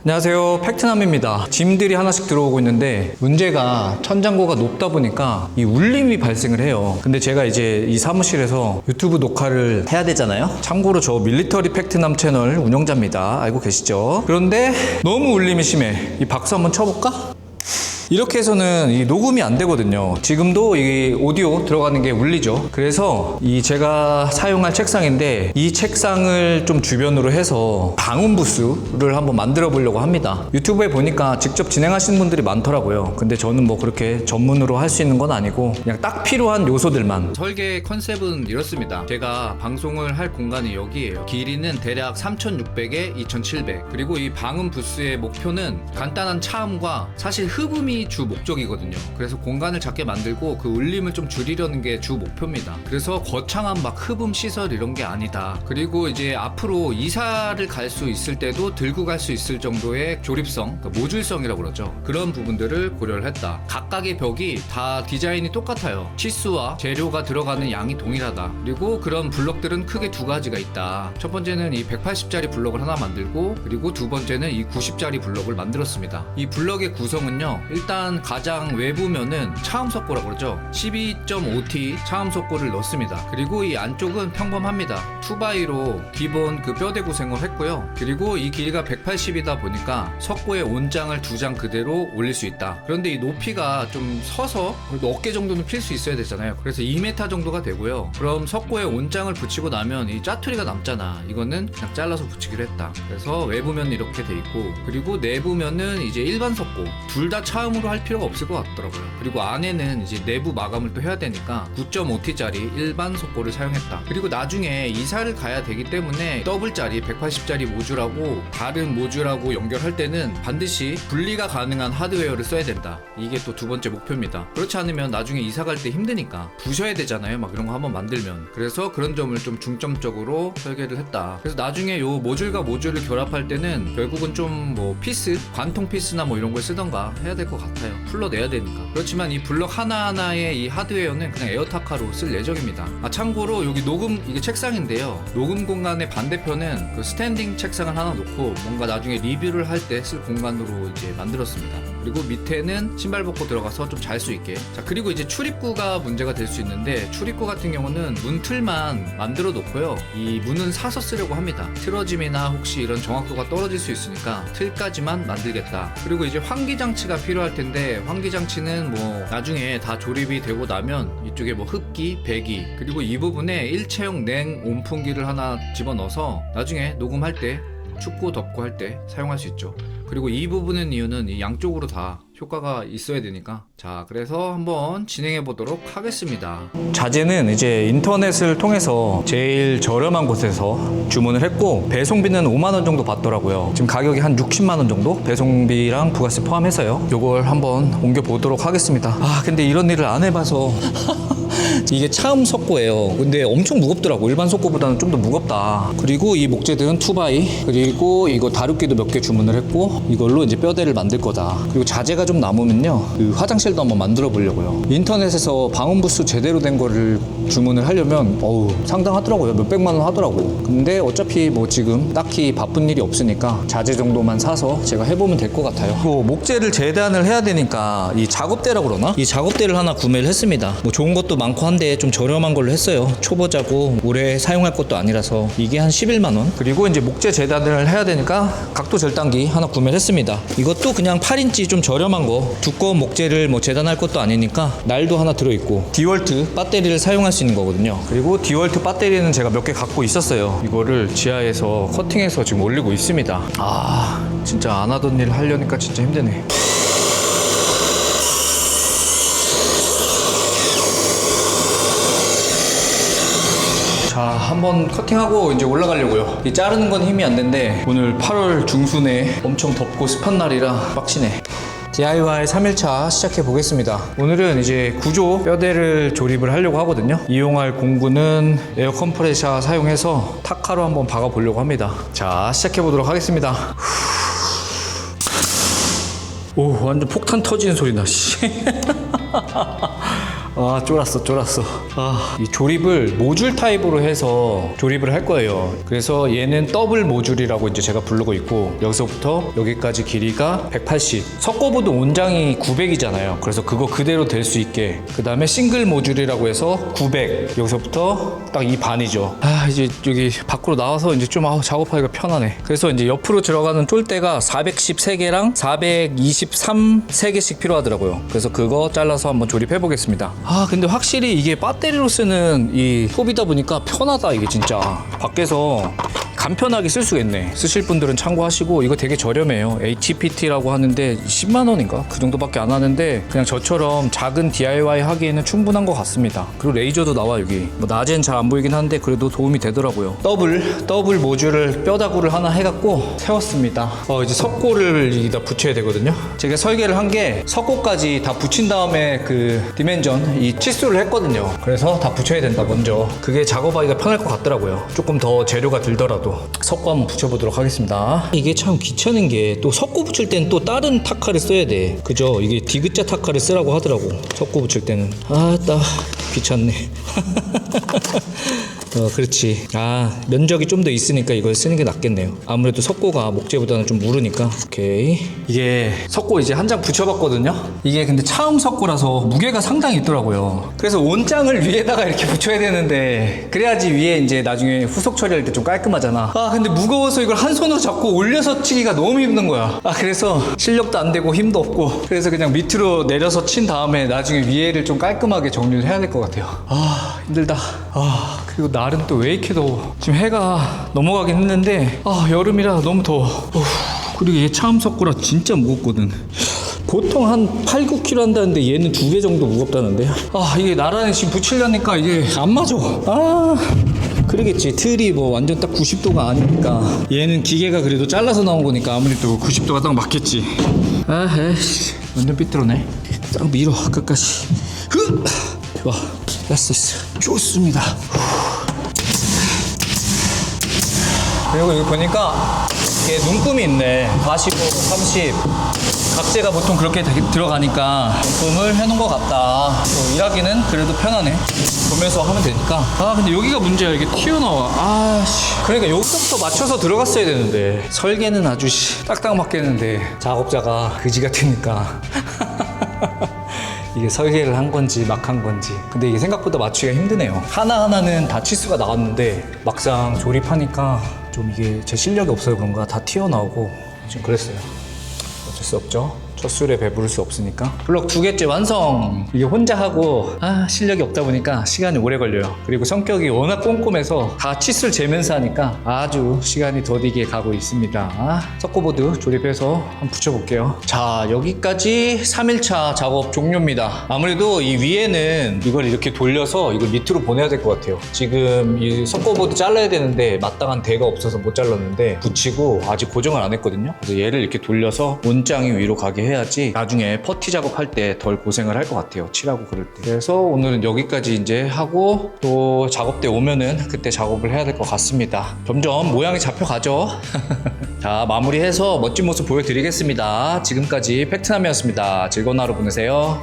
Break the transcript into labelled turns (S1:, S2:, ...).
S1: 안녕하세요, 팩트남입니다. 짐들이 하나씩 들어오고 있는데 문제가 천장고가 높다 보니까 이 울림이 발생을 해요. 근데 제가 이제 이 사무실에서 유튜브 녹화를 해야 되잖아요. 참고로 저 밀리터리 팩트남 채널 운영자입니다. 알고 계시죠? 그런데 너무 울림이 심해. 이 박수 한번 쳐볼까? 이렇게 해서는 이 녹음이 안 되거든요. 지금도 이 오디오 들어가는 게 울리죠. 그래서 이 제가 사용할 책상인데 이 책상을 좀 주변으로 해서 방음 부스를 한번 만들어 보려고 합니다. 유튜브에 보니까 직접 진행하시는 분들이 많더라고요. 근데 저는 뭐 그렇게 전문으로 할 수 있는 건 아니고 그냥 딱 필요한 요소들만. 설계 컨셉은 이렇습니다. 제가 방송을 할 공간이 여기예요. 길이는 대략 3600에 2700. 그리고 이 방음 부스의 목표는 간단한 차음과 사실 흡음이 주 목적이거든요. 그래서 공간을 작게 만들고 그 울림을 좀 줄이려는 게 주 목표입니다. 그래서 거창한 막 흡음 시설 이런 게 아니다. 그리고 이제 앞으로 이사를 갈 수 있을 때도 들고 갈 수 있을 정도의 조립성, 그러니까 모듈성이라고 그러죠. 그런 부분들을 고려를 했다. 각각의 벽이 다 디자인이 똑같아요. 치수와 재료가 들어가는 양이 동일하다. 그리고 그런 블럭들은 크게 두 가지가 있다. 첫 번째는 이 180짜리 블럭을 하나 만들고, 그리고 두 번째는 이 90짜리 블럭을 만들었습니다. 이 블럭의 구성은요, 일단 가장 외부면은 차음석고라고 그러죠. 12.5T 차음석고를 넣습니다. 그리고 이 안쪽은 평범합니다. 2바이로 기본 그 뼈대 구성을 했고요. 그리고 이 길이가 180이다 보니까 석고에 온장을 2장 그대로 올릴 수 있다. 그런데 이 높이가 좀 서서 그래도 어깨 정도는 필 수 있어야 되잖아요. 그래서 2m 정도가 되고요. 그럼 석고에 온장을 붙이고 나면 이 짜투리가 남잖아. 이거는 그냥 잘라서 붙이기로 했다. 그래서 외부면 이렇게 돼 있고, 그리고 내부면은 이제 일반 석고 둘 다 차음으로 할 필요가 없을 것 같더라고요. 그리고 안에는 이제 내부 마감을 또 해야 되니까 9.5T짜리 일반 석고를 사용했다. 그리고 나중에 이사를 가야 되기 때문에 더블짜리 180짜리 모듈하고 다른 모듈하고 연결할 때는 반드시 분리가 가능한 하드웨어를 써야 된다. 이게 또 두 번째 목표입니다. 그렇지 않으면 나중에 이사 갈 때 힘드니까 부셔야 되잖아요. 막 이런 거 한번 만들면. 그래서 그런 점을 좀 중점적으로 설계를 했다. 그래서 나중에 요 모듈과 모듈을 결합할 때는 결국은 좀 뭐 피스, 관통 피스나 뭐 이런 걸 쓰던가 해야 될 것 같아요. 풀러내야 되니까. 그렇지만 이 블럭 하나하나의 이 하드웨어는 그냥 에어타카로 쓸 예정입니다. 참고로 여기 녹음, 이게 책상인데요. 녹음 공간의 반대편은 그 스탠딩 책상을 하나 놓고 뭔가 나중에 리뷰를 할 때 쓸 공간으로 이제 만들었습니다. 그리고 밑에는 신발 벗고 들어가서 좀 잘 수 있게. 자, 그리고 이제 출입구가 문제가 될 수 있는데, 출입구 같은 경우는 문틀만 만들어 놓고요. 이 문은 사서 쓰려고 합니다. 틀어짐이나 혹시 이런 정확도가 떨어질 수 있으니까 틀까지만 만들겠다. 그리고 이제 환기장치가 필요할 텐데, 환기장치는 뭐 나중에 다 조립이 되고 나면 이쪽에 뭐 흡기, 배기, 그리고 이 부분에 일체형 냉 온풍기를 하나 집어넣어서 나중에 녹음할 때, 춥고 덥고 할 때 사용할 수 있죠. 그리고 이 부분은 이유는 이 양쪽으로 다 효과가 있어야 되니까. 자, 그래서 한번 진행해 보도록 하겠습니다. 자재는 이제 인터넷을 통해서 제일 저렴한 곳에서 주문을 했고, 배송비는 5만원 정도 받더라고요. 지금 가격이 한 60만원 정도? 배송비랑 부가세 포함해서요. 요걸 한번 옮겨 보도록 하겠습니다. 근데 이런 일을 안 해봐서 이게 차음 석고예요. 근데 엄청 무겁더라고. 일반 석고보다는 좀 더 무겁다. 그리고 이 목재들은 2바이, 그리고 이거 다루기도 몇 개 주문을 했고, 이걸로 이제 뼈대를 만들 거다. 그리고 자재가 좀 남으면요, 그 화장실도 한번 만들어 보려고요. 인터넷에서 방음 부스 제대로 된 거를 주문을 하려면 상당하더라고요. 몇백만 원 하더라고. 근데 어차피 뭐 지금 딱히 바쁜 일이 없으니까 자재 정도만 사서 제가 해보면 될 것 같아요. 목재를 재단을 해야 되니까 이 작업대라고 그러나? 이 작업대를 하나 구매를 했습니다. 뭐 좋은 것도 많고 한데 좀 저렴한 걸로 했어요. 초보자고 오래 사용할 것도 아니라서. 이게 한 11만원. 그리고 이제 목재 재단을 해야 되니까 각도 절단기 하나 구매를 했습니다. 이것도 그냥 8인치 좀 저렴한 거, 두꺼운 목재를 뭐 재단할 것도 아니니까 날도 하나 들어있고, 디월트 배터리를 사용할 수 있는 거거든요. 그리고 디월트 배터리는 제가 몇 개 갖고 있었어요. 이거를 지하에서 커팅해서 지금 올리고 있습니다. 진짜 안 하던 일 하려니까 진짜 힘드네. 자, 한번 커팅하고 이제 올라가려고요. 이 자르는 건 힘이 안 된대. 오늘 8월 중순에 엄청 덥고 습한 날이라 빡치네. DIY 3일차 시작해 보겠습니다. 오늘은 이제 구조 뼈대를 조립을 하려고 하거든요. 이용할 공구는 에어 컴프레셔 사용해서 타카로 한번 박아 보려고 합니다. 자, 시작해 보도록 하겠습니다. 완전 폭탄 터지는 소리 나. 쫄았어. 이 조립을 모듈 타입으로 해서 조립을 할 거예요. 그래서 얘는 더블 모듈이라고 이제 제가 부르고 있고, 여기서부터 여기까지 길이가 180. 석고보드 온장이 900이잖아요. 그래서 그거 그대로 될 수 있게. 그 다음에 싱글 모듈이라고 해서 900. 여기서부터 딱 이 반이죠. 이제 여기 밖으로 나와서 이제 좀 작업하기가 편하네. 그래서 이제 옆으로 들어가는 쫄대가 413개랑 423 3개씩 필요하더라고요. 그래서 그거 잘라서 한번 조립해 보겠습니다. 근데 확실히 이게 배터리로 쓰는 이 톱이다 보니까 편하다. 이게 진짜 밖에서 간편하게 쓸 수가 있네. 쓰실 분들은 참고하시고, 이거 되게 저렴해요. HPT라고 하는데 10만 원인가? 그 정도밖에 안 하는데 그냥 저처럼 작은 DIY 하기에는 충분한 것 같습니다. 그리고 레이저도 나와. 여기 뭐 낮엔 잘 안 보이긴 한데 그래도 도움이 되더라고요. 더블 모듈을 뼈다구를 하나 해갖고 세웠습니다. 이제 석고를 여기다 붙여야 되거든요. 제가 설계를 한 게 석고까지 다 붙인 다음에 그 디멘전 이 치수를 했거든요. 그래서 다 붙여야 된다. 먼저 그게 작업하기가 편할 것 같더라고요. 조금 더 재료가 들더라도. 석고 한번 붙여보도록 하겠습니다. 이게 참 귀찮은 게, 또 석고 붙일 때는 또 다른 타카를 써야 돼. 그죠? 이게 디귿자 타카를 쓰라고 하더라고. 석고 붙일 때는. 딱 귀찮네. 그렇지. 면적이 좀 더 있으니까 이걸 쓰는 게 낫겠네요. 아무래도 석고가 목재보다는 좀 무르니까. 오케이. 이게 석고 이제 한 장 붙여봤거든요. 이게 근데 차음 석고라서 무게가 상당히 있더라고요. 그래서 온장을 위에다가 이렇게 붙여야 되는데, 그래야지 위에 이제 나중에 후속 처리할 때 좀 깔끔하잖아. 근데 무거워서 이걸 한 손으로 잡고 올려서 치기가 너무 힘든 거야. 그래서 실력도 안 되고 힘도 없고, 그래서 그냥 밑으로 내려서 친 다음에 나중에 위에를 좀 깔끔하게 정리를 해야 될 것 같아요. 힘들다. 그리고 날은 또 왜 이렇게 더워. 지금 해가 넘어가긴 했는데 여름이라 너무 더워. 그리고 얘 차음 석고라 진짜 무겁거든. 보통 한 8, 9kg 한다는데 얘는 2배 정도 무겁다는데. 이게 나란히 지금 붙이려니까 이게 안 맞아. 그러겠지. 틀이 뭐 완전 딱 90도가 아니니까. 얘는 기계가 그래도 잘라서 나온 거니까 아무래도 90도가 딱 맞겠지. 에이씨, 완전 삐뚤어네. 딱 밀어 끝까지. 좋아, 됐어. 좋습니다. 그리고 여기 보니까 이게 눈금이 있네. 45, 30. 각재가 보통 그렇게 들어가니까 눈금을 해놓은 것 같다. 일하기는 그래도 편하네. 보면서 하면 되니까. 근데 여기가 문제야. 이게 튀어나와. 그러니까 여기서부터 맞춰서 들어갔어야 되는데, 설계는 아주 딱딱 맞겠는데 작업자가 그지 같으니까. 이게 설계를 한 건지 막 한 건지. 근데 이게 생각보다 맞추기가 힘드네요. 하나하나는 다 치수가 나왔는데 막상 조립하니까 좀 이게 제 실력이 없어서 그런가 다 튀어나오고 좀 그랬어요. 어쩔 수 없죠. 첫 술에 배부를 수 없으니까. 블럭 2개째 완성! 이게 혼자 하고 실력이 없다 보니까 시간이 오래 걸려요. 그리고 성격이 워낙 꼼꼼해서 다 치수를 재면서 하니까 아주 시간이 더디게 가고 있습니다. 석고보드 조립해서 한번 붙여볼게요. 자, 여기까지 3일차 작업 종료입니다. 아무래도 이 위에는 이걸 이렇게 돌려서 이걸 밑으로 보내야 될 것 같아요. 지금 이 석고보드 잘라야 되는데 마땅한 대가 없어서 못 잘랐는데 붙이고 아직 고정을 안 했거든요. 그래서 얘를 이렇게 돌려서 온장이 위로 가게 해야지 나중에 퍼티 작업할 때 덜 고생을 할 것 같아요. 칠하고 그럴 때. 그래서 오늘은 여기까지 이제 하고, 또 작업대 오면은 그때 작업을 해야 될 것 같습니다. 점점 모양이 잡혀가죠. 자, 마무리해서 멋진 모습 보여드리겠습니다. 지금까지 팩트남이었습니다. 즐거운 하루 보내세요.